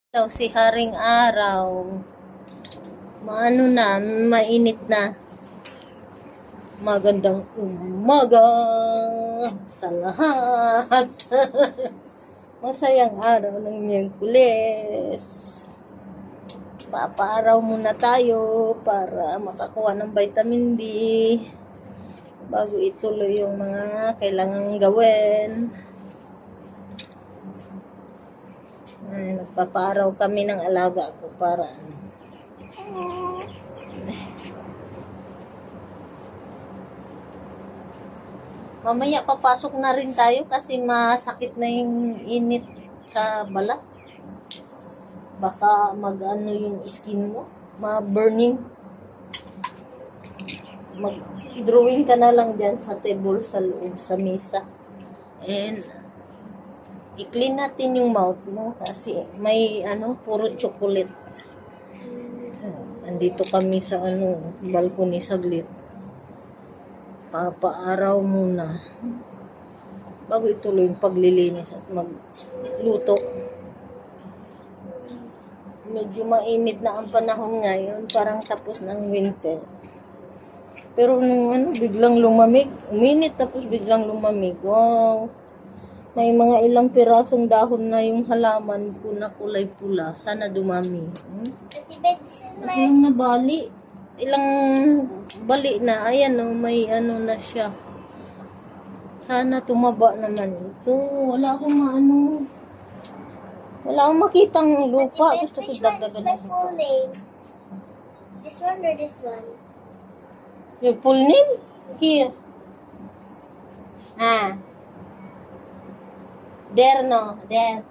Daw si Haring Araw. Maano na, mainit na. Magandang umaga sa lahat. Masayang araw ng Miyerkules. Papaaraw muna tayo para makakuha ng vitamin D bago ituloy yung mga kailangang gawin. Ay, nagpapaaraw kami ng alaga ko para mamaya papasok na rin tayo kasi masakit na yung init sa balat. Baka mag-ano yung skin mo, ma-burning. Mag-drawing ka na lang dyan sa table sa loob, sa mesa. And i-clean natin yung mouth mo kasi may puro chocolate. Andito kami sa balcony saglit. Papaaraw muna bago ituloy yung paglilinis at magluto. Medyo mainit na ang panahon ngayon, parang tapos ng winter. Pero nung biglang lumamig, uminit tapos biglang lumamig. Wow! May mga ilang pirasong dahon na yung halaman ko na kulay pula. Sana dumami. Ako lang nabali. Ilang bali na. Ayan may na siya. Sana tumaba naman ito. Wala akong wala akong makitang lupa. Gusto ko dagdagan my full name? This one or this one? Your full name? Here. There no. There.